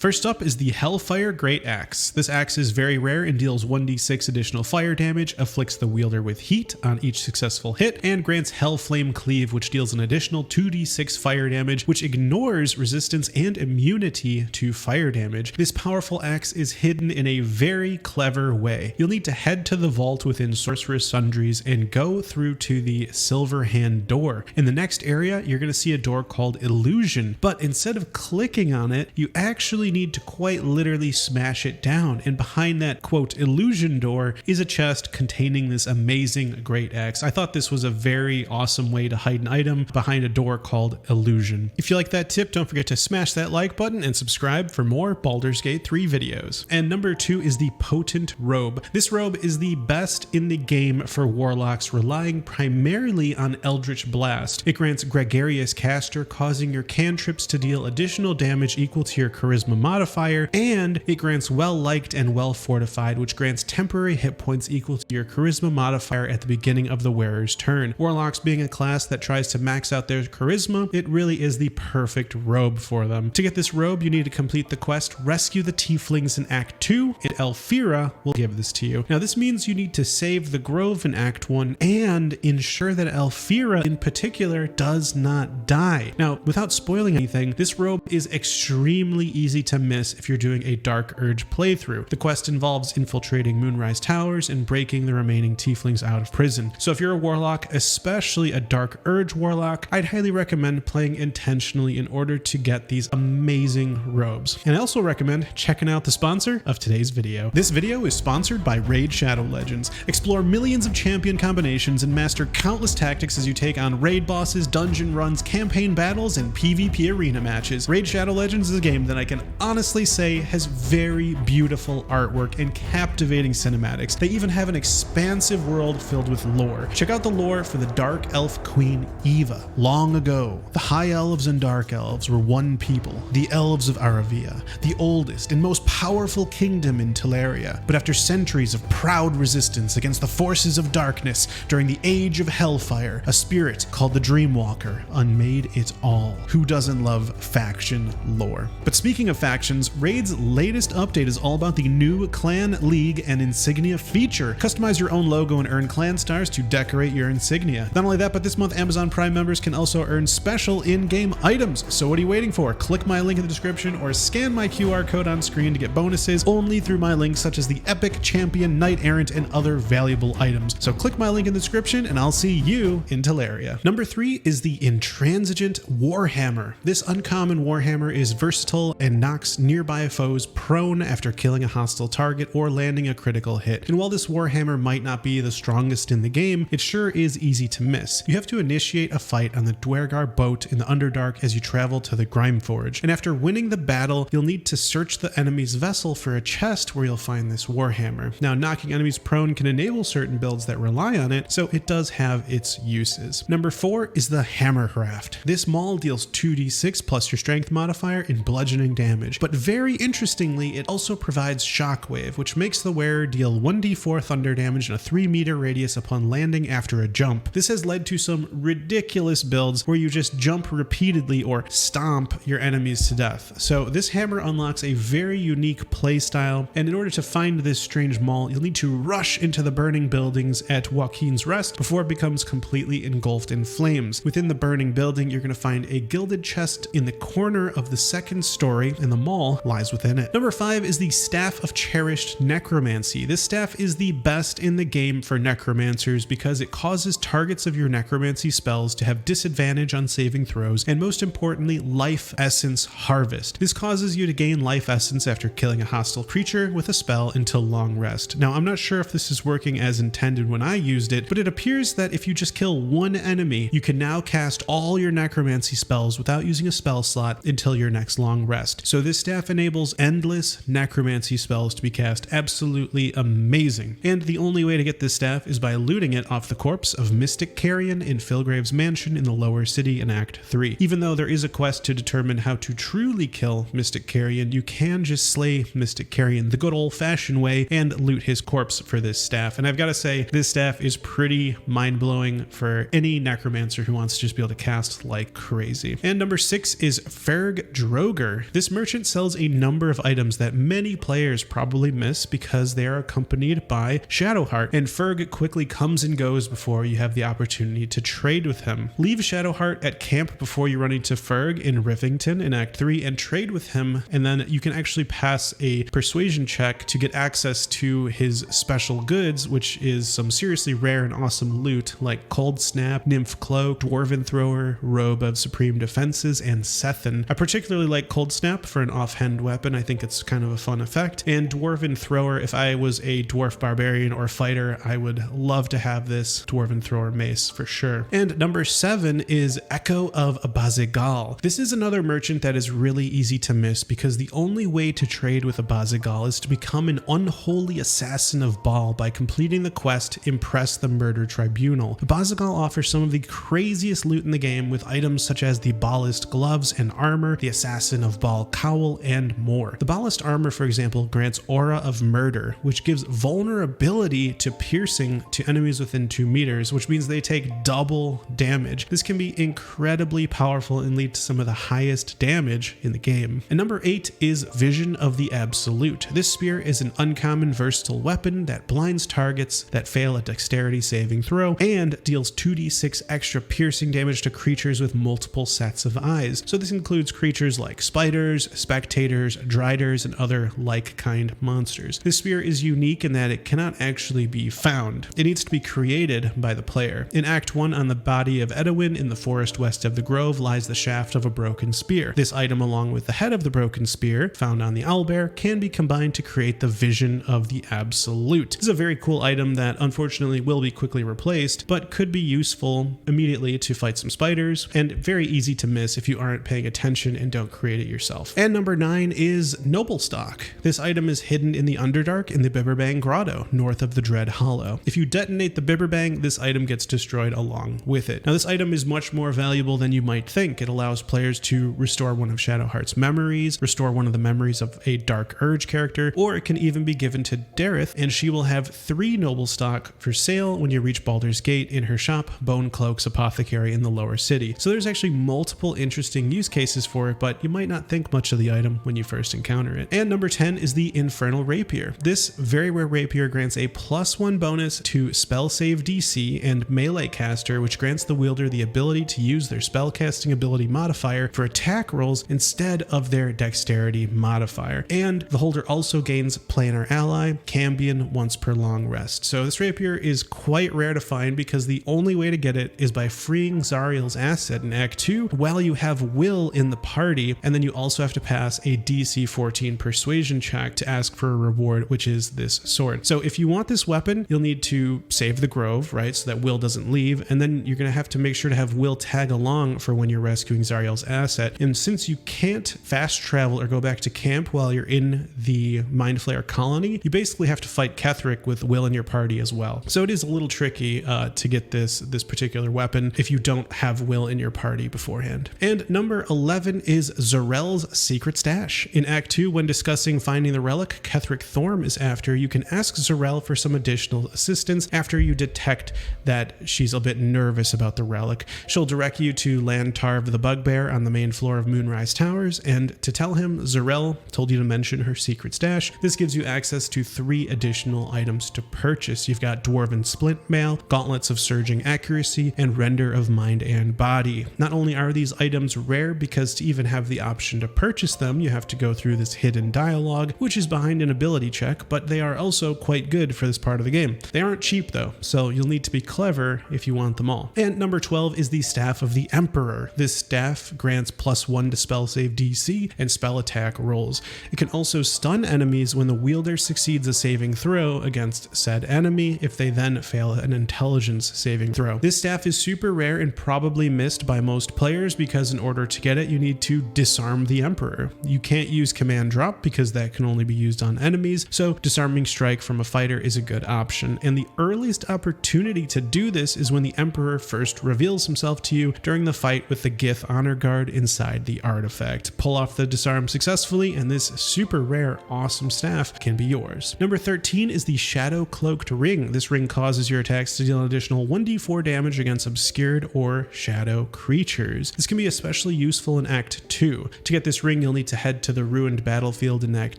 First up is the Hellfire Greataxe. This axe is very rare and deals 1d6 additional fire damage, afflicts the wielder with heat on each successful hit, and grants Hellflame Cleave, which deals an additional 2d6 fire damage, which ignores resistance and immunity to fire damage. This powerful axe is hidden in a very clever way. You'll need to head to the vault within Sorcerous Sundries and go through to the Silverhand door. In the next area, you're going to see a door called Illusion, but instead of clicking on it, you actually need to quite literally smash it down, and behind that quote illusion door is a chest containing this amazing Greataxe. I thought this was a very awesome way to hide an item behind a door called Illusion. If you like that tip, don't forget to smash that like button and subscribe for more Baldur's Gate 3 videos. And number 2 is the Potent Robe. This robe is the best in the game for warlocks, relying primarily on Eldritch Blast. It grants Gregarious Caster, causing your cantrips to deal additional damage equal to your charisma modifier, and it grants Well-Liked and Well-Fortified, which grants temporary hit points equal to your charisma modifier at the beginning of the wearer's turn. Warlocks being a class that tries to max out their charisma, it really is the perfect robe for them. To get this robe, you need to complete the quest Rescue the Tieflings in Act 2, and Elfira will give this to you. Now this means you need to save the Grove in Act 1 and ensure that Elfira in particular does not die. Now, without spoiling anything, this robe is extremely easy to miss if you're doing a Dark Urge playthrough. The quest involves infiltrating Moonrise Towers and breaking the remaining tieflings out of prison. So if you're a warlock, especially a Dark Urge warlock, I'd highly recommend playing intentionally in order to get these amazing robes. And I also recommend checking out the sponsor of today's video. This video is sponsored by Raid Shadow Legends. Explore millions of champion combinations and master countless tactics as you take on raid bosses, dungeon runs, campaign battles, and PvP arena matches. Raid Shadow Legends is a game that I can honestly say has very beautiful artwork and captivating cinematics. They even have an expansive world filled with lore. Check out the lore for the Dark Elf Queen Eva. Long ago, the High Elves and Dark Elves were one people, the Elves of Aravia, the oldest and most powerful kingdom in Teleria. But after centuries of proud resistance against the forces of darkness during the Age of Hellfire, a spirit called the Dreamwalker unmade it all. Who doesn't love faction lore? But speaking of factions, Raid's latest update is all about the new Clan, League, and Insignia feature. Customize your own logo and earn clan stars to decorate your insignia. Not only that, but this month Amazon Prime members can also earn special in-game items. So what are you waiting for? Click my link in the description or scan my QR code on screen to get bonuses only through my links such as the Epic, Champion, Knight Errant, and other valuable items. So click my link in the description and I'll see you in Teleria. Number 3 is the Intransigent Warhammer. This uncommon Warhammer is versatile and knocks nearby foes prone after killing a hostile target or landing a critical hit. And while this Warhammer might not be the strongest in the game, it sure is easy to miss. You have to initiate a fight on the Dwergar boat in the Underdark as you travel to the Grimeforge. And after winning the battle, you'll need to search the enemy's vessel for a chest where you'll find this Warhammer. Now, knocking enemies prone can enable certain builds that rely on it, so it does have its uses. Number 4 is the Hamarhraft. This maul deals 2d6 plus your strength modifier in bludgeoning damage, but very interestingly, it also provides Shockwave, which makes the wearer deal 1d4 thunder damage in a 3-meter radius upon landing after a jump. This has led to some ridiculous builds where you just jump repeatedly or stomp your enemies to death. So this hammer unlocks a very unique playstyle, and in order to find this strange maul, you'll need to rush into the burning buildings at Joaquin's Rest before it becomes completely engulfed in flames. Within the burning building, you're going to find a gilded chest in the corner of the second story, and the maul lies within it. Number 5 is the Staff of Cherished Necromancy. This staff is the best in the game for necromancers because it causes targets of your necromancy spells to have disadvantage on saving throws, and most importantly, life essence harvest. This causes you to gain life essence after killing a hostile creature with a spell until long rest. Now, I'm not sure if this is working as intended when I used it, but it appears that if you just kill one enemy, you can now cast all your necromancy spells without using a spell slot until your next long rest. So this staff enables endless necromancy spells to be cast. Absolutely amazing. And the only way to get this staff is by looting it off the corpse of Mystic Carrion in Filgrave's mansion in the lower city in Act 3. Even though there is a quest to determine how to truly kill Mystic Carrion, you can just slay Mystic Carrion the good old-fashioned way and loot his corpse for this staff. And I've got to say, this staff is pretty mind-blowing for any necromancer who wants to just be able to cast like crazy. And number 6 is Ferg Drogher. This merchant merchant sells a number of items that many players probably miss because they are accompanied by Shadowheart, and Ferg quickly comes and goes before you have the opportunity to trade with him. Leave Shadowheart at camp before you run into Ferg in Rivington in Act 3 and trade with him, and then you can actually pass a persuasion check to get access to his special goods, which is some seriously rare and awesome loot like Cold Snap, Nymph Cloak, Dwarven Thrower, Robe of Supreme Defenses, and Sethin. I particularly like Cold Snap for an offhand weapon. I think it's kind of a fun effect. And Dwarven Thrower, if I was a dwarf barbarian or fighter, I would love to have this Dwarven Thrower mace for sure. And number 7 is Echo of Abazigal. This is another merchant that is really easy to miss because the only way to trade with Abazigal is to become an unholy assassin of Baal by completing the quest Impress the Murder Tribunal. Abazigal offers some of the craziest loot in the game with items such as the Ballast Gloves and Armor, the Assassin of Baal Cowl, and more. The Ballast Armor, for example, grants Aura of Murder, which gives vulnerability to piercing to enemies within 2 meters, which means they take double damage. This can be incredibly powerful and lead to some of the highest damage in the game. And number 8 is Vision of the Absolute. This spear is an uncommon versatile weapon that blinds targets that fail a dexterity saving throw and deals 2d6 extra piercing damage to creatures with multiple sets of eyes. So this includes creatures like spiders, spectators, driders, and other like-kind monsters. This spear is unique in that it cannot actually be found. It needs to be created by the player. In Act 1, on the body of Edwin in the forest west of the Grove lies the shaft of a broken spear. This item, along with the head of the broken spear, found on the owlbear, can be combined to create the Vision of the Absolute. This is a very cool item that unfortunately will be quickly replaced, but could be useful immediately to fight some spiders, and very easy to miss if you aren't paying attention and don't create it yourself. And number 9 is Noblestalk. This item is hidden in the Underdark in the Bibberbang Grotto, north of the Dread Hollow. If you detonate the Bibberbang, this item gets destroyed along with it. Now, this item is much more valuable than you might think. It allows players to restore one of Shadowheart's memories, restore one of the memories of a Dark Urge character, or it can even be given to Dareth, and she will have 3 Noblestalk for sale when you reach Baldur's Gate in her shop, Bone Cloak's Apothecary in the lower city. So there's actually multiple interesting use cases for it, but you might not think much of the item when you first encounter it. And number 10 is the Infernal Rapier. This very rare rapier grants a +1 bonus to spell save DC and melee caster, which grants the wielder the ability to use their spellcasting ability modifier for attack rolls instead of their dexterity modifier. And the holder also gains Planar Ally, Cambion once per long rest. So this rapier is quite rare to find because the only way to get it is by freeing Zariel's asset in Act 2 while you have Will in the party, and then you also have to pass a DC 14 persuasion check to ask for a reward, which is this sword. So if you want this weapon, you'll need to save the Grove, right, so that Will doesn't leave, and then you're going to have to make sure to have Will tag along for when you're rescuing Zariel's asset. And since you can't fast travel or go back to camp while you're in the Mind Flayer colony, you basically have to fight Ketheric with Will in your party as well. So it is a little tricky to get this particular weapon if you don't have Will in your party beforehand. And number 11 is Zarel's Secret Stash. In Act 2, when discussing finding the relic Ketheric Thorm is after, you can ask Zarel for some additional assistance after you detect that she's a bit nervous about the relic. She'll direct you to Lantarv the Bugbear on the main floor of Moonrise Towers, and to tell him Zarel told you to mention her secret stash. This gives you access to 3 additional items to purchase. You've got Dwarven Splint Mail, Gauntlets of Surging Accuracy, and Render of Mind and Body. Not only are these items rare, because to even have the option to purchase them, you have to go through this hidden dialogue, which is behind an ability check, but they are also quite good for this part of the game. They aren't cheap though, so you'll need to be clever if you want them all. And number 12 is the Staff of the Emperor. This staff grants +1 to spell save DC and spell attack rolls. It can also stun enemies when the wielder succeeds a saving throw against said enemy if they then fail an intelligence saving throw. This staff is super rare and probably missed by most players because in order to get it, you need to disarm the Emperor. You can't use command drop because that can only be used on enemies, so disarming strike from a fighter is a good option. And the earliest opportunity to do this is when the Emperor first reveals himself to you during the fight with the Gith Honor Guard inside the artifact. Pull off the disarm successfully and this super rare awesome staff can be yours. Number 13 is the Shadow-Cloaked Ring. This ring causes your attacks to deal an additional 1d4 damage against obscured or shadow creatures. This can be especially useful in Act 2. To get this ring, ring, you'll need to head to the ruined battlefield in Act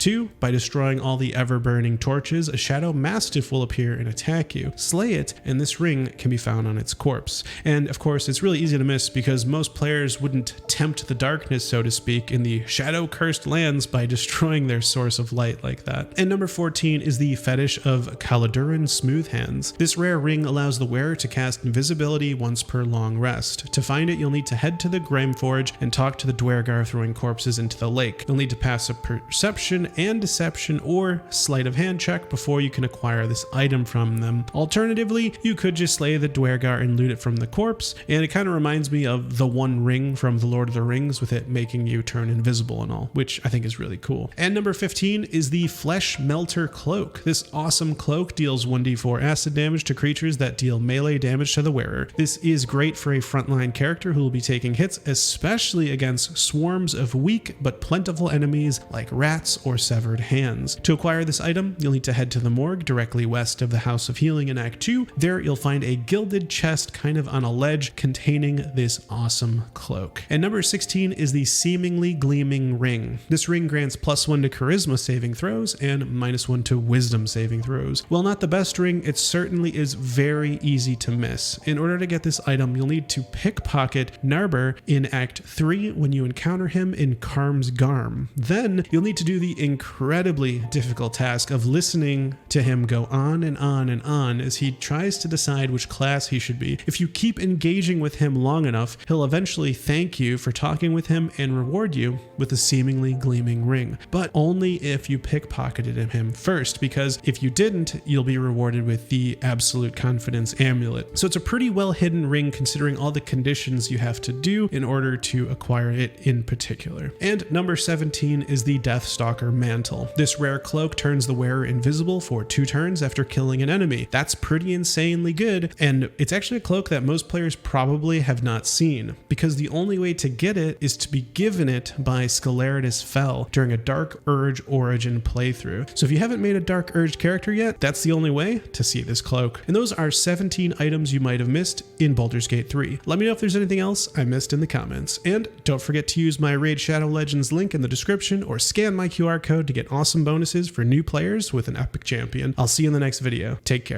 2. By destroying all the ever-burning torches, a Shadow Mastiff will appear and attack you. Slay it, and this ring can be found on its corpse. And of course, it's really easy to miss because most players wouldn't tempt the darkness, so to speak, in the shadow-cursed lands by destroying their source of light like that. And number 14 is the Fetish of Callarduran Smoothhands. This rare ring allows the wearer to cast invisibility once per long rest. To find it, you'll need to head to the Grameforge and talk to the Duergar throwing corpses into the lake. You'll need to pass a perception and deception or sleight of hand check before you can acquire this item from them. Alternatively, you could just slay the Duergar and loot it from the corpse, and it kind of reminds me of the One Ring from The Lord of the Rings, with it making you turn invisible and all, which I think is really cool. And number 15 is the Fleshmelter Cloak. This awesome cloak deals 1d4 acid damage to creatures that deal melee damage to the wearer. This is great for a frontline character who will be taking hits, especially against swarms of weak but plentiful enemies like rats or severed hands. To acquire this item, you'll need to head to the morgue directly west of the House of Healing in Act 2. There you'll find a gilded chest kind of on a ledge containing this awesome cloak. And number 16 is the Seemingly Gleaming Ring. This ring grants +1 to Charisma saving throws and -1 to Wisdom saving throws. While not the best ring, it certainly is very easy to miss. In order to get this item, you'll need to pickpocket Narber in Act 3 when you encounter him in Karm's Garm. Then you'll need to do the incredibly difficult task of listening to him go on and on and on as he tries to decide which class he should be. If you keep engaging with him long enough, he'll eventually thank you for talking with him and reward you with a Seemingly Gleaming Ring, but only if you pickpocketed him first, because if you didn't, you'll be rewarded with the Absolute Confidence Amulet. So it's a pretty well hidden ring considering all the conditions you have to do in order to acquire it in particular. And number 17 is the Deathstalker Mantle. This rare cloak turns the wearer invisible for 2 turns after killing an enemy. That's pretty insanely good, and it's actually a cloak that most players probably have not seen, because the only way to get it is to be given it by Scaleridus Fell during a Dark Urge Origin playthrough. So if you haven't made a Dark Urge character yet, that's the only way to see this cloak. And those are 17 items you might have missed in Baldur's Gate 3. Let me know if there's anything else I missed in the comments. And don't forget to use my Raid Shadow Legends link in the description or scan my QR code to get awesome bonuses for new players with an epic champion. I'll see you in the next video. Take care.